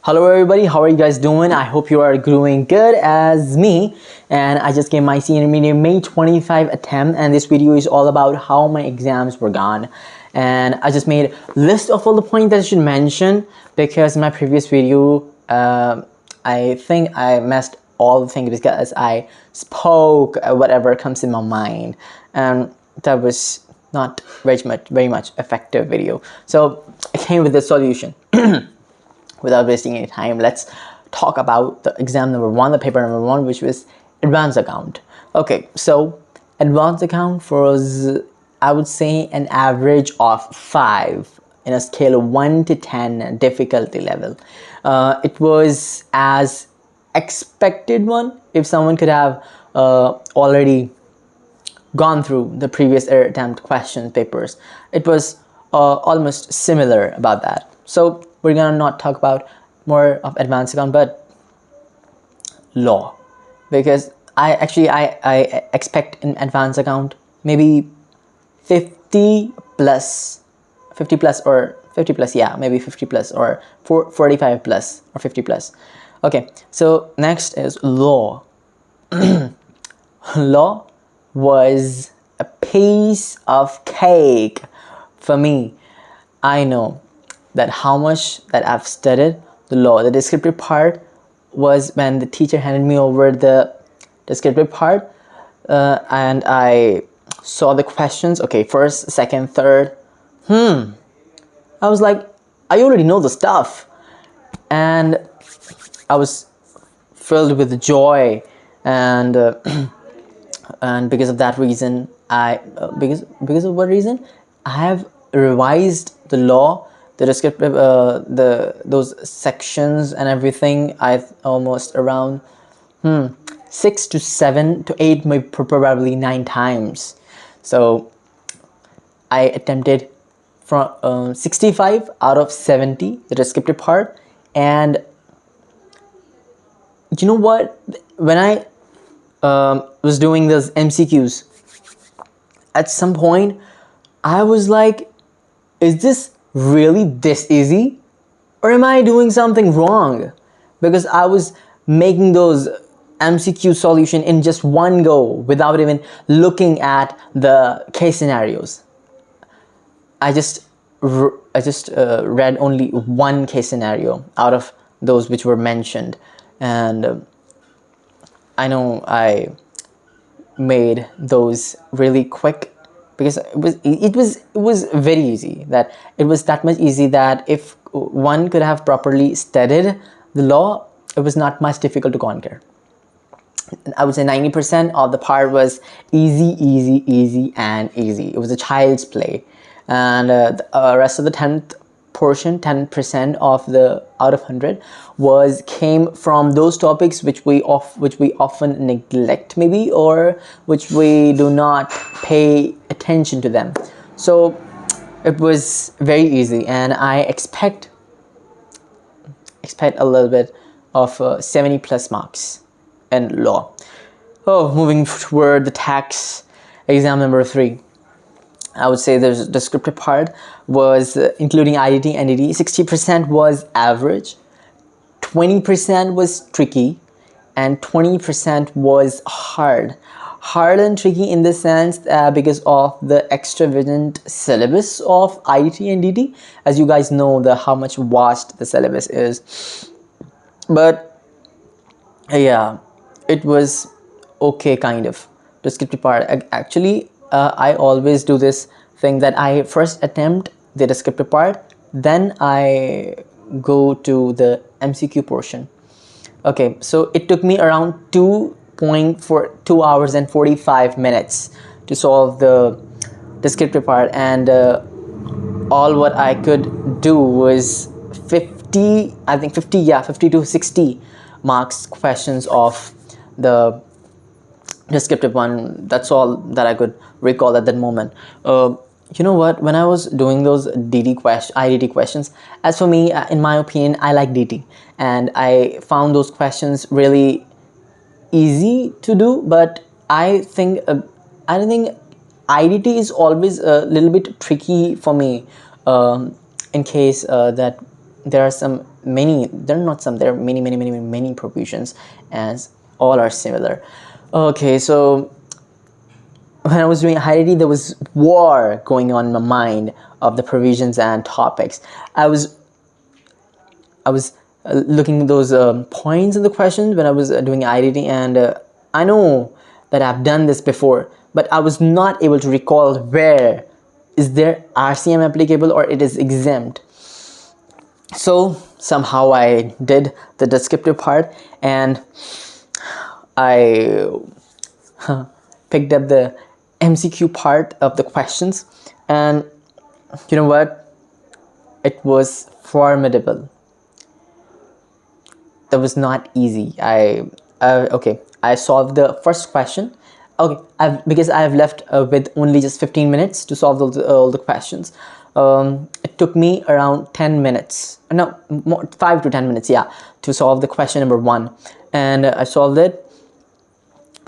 Hello everybody, how are you guys doing? I hope you are doing good as me. And I just gave my senior intermediate May 25 attempt, and this video is all about how my exams were gone. And I just made a list of all the points that I should mention, because in my previous video I think I messed all the things because I spoke whatever comes in my mind, and that was not very much effective video. So I came with the solution. Without wasting any time, let's talk about the exam number one, the paper number one, which was advanced account. Okay, so advanced account was, I would say, an average of 5 in a scale of 1 to 10 difficulty level. It was as expected one. If someone could have already gone through the previous attempt question papers, it was almost similar about that. So we're gonna not talk about more of advanced account but law, because I expect in advanced account maybe 50 plus, or 50 plus, yeah, maybe 50 plus or 45 plus or 50 plus. Okay, so next is law. Law was a piece of cake for me. I know that how much that I've studied the law. The descriptive part was when the teacher handed me over the descriptive part, and I saw the questions. Okay, first, second, third. I was like, I already know the stuff, and I was filled with joy, and and because of that reason, because of what reason, I have revised the law, the descriptive, those sections and everything. I've almost around 6 to 7 to 8, maybe probably 9 times. So I attempted from 65 out of 70 the descriptive part. And you know what, when I was doing those MCQs, at some point I was like, is this really this easy, or am I doing something wrong? Because I was making those MCQ solution in just one go without even looking at the case scenarios. I just read only one case scenario out of those which were mentioned, and I know I made those really quick, because it was very easy. That it was that much easy that if one could have properly studied the law, it was not much difficult to conquer. I would say 90% of the part was easy, and easy. It was a child's play, and the rest of the 10th portion, 10% of the out of 100 came from those topics which we often neglect, maybe, or which we do not pay attention to them. So it was very easy, and I expect a little bit of 70 plus marks in law. Oh, moving toward the tax exam number 3. I would say the descriptive part was including IDT and NDT. 60% was average, 20% was tricky, and 20% was hard. Hard and tricky in the sense because of the extravagant syllabus of IDT and DT. As you guys know, how much vast the syllabus is. But yeah, it was okay, kind of. Descriptive part, actually, I always do this thing that I first attempt the descriptive part, then I go to the MCQ portion. Okay, so it took me around 2 hours and 45 minutes to solve the descriptive part, and all what I could do was 50 to 60 marks questions of the descriptive one. That's all that I could recall at that moment. You know what, when I was doing those IDT questions, as for me, in my opinion, I like DT, and I found those questions really easy to do. But I think IDT is always a little bit tricky for me, in case that there are some many, there are not some, there are many provisions, and all are similar. Okay, so when I was doing IDT, there was war going on in my mind of the provisions and topics. I was looking at those points in the questions when I was doing IDT, and I know that I've done this before, but I was not able to recall where is there RCM applicable or it is exempt. So somehow I did the descriptive part, and I picked up the MCQ part of the questions, and you know what? It was formidable. That was not easy. Okay, I solved the first question. Okay, because I've left with only just 15 minutes to solve all the questions. It took me around 10 minutes, no, 5 to 10 minutes, yeah, to solve the question number 1, and I solved it.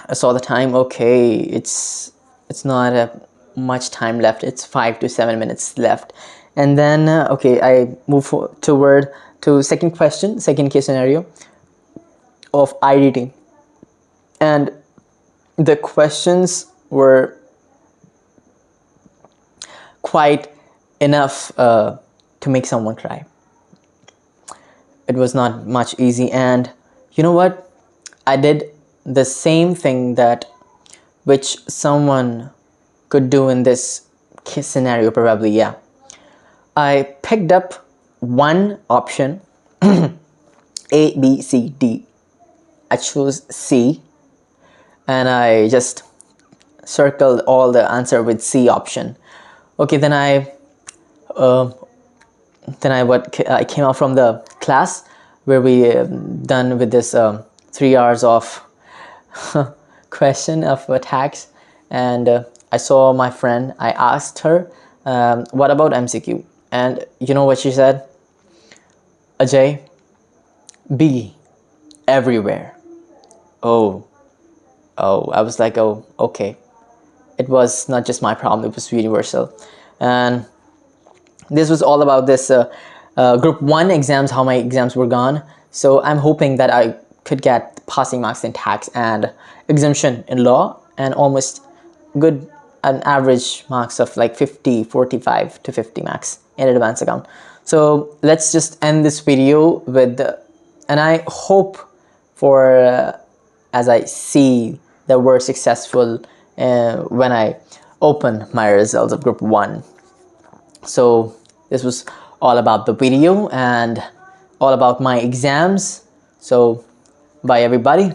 I saw the time. Okay, it's not much time left. It's 5 to 7 minutes left, and then okay, I move toward to second question, second case scenario of IDT, and the questions were quite enough to make someone cry. It was not much easy, and you know what? I did the same thing that which someone could do in this case scenario, probably. Yeah, I picked up one option, A, B, C, D. I chose C, and I just circled all the answer with C option. Okay, then I came out from the class where we done with this 3 hours of question of tax, and I saw my friend. I asked her, what about MCQ? And you know what she said? Ajay, B, everywhere. Oh, I was like, oh, okay. It was not just my problem, it was universal. And this was all about this group 1 exams, how my exams were gone. So I'm hoping that I could get passing marks in tax and exemption in law, and almost good, an average marks of like 50, 45 to 50 marks in advanced account. So let's just end this video with, and I hope for, as I see that we're successful when I open my results of group 1. So this was all about the video and all about my exams. So bye everybody.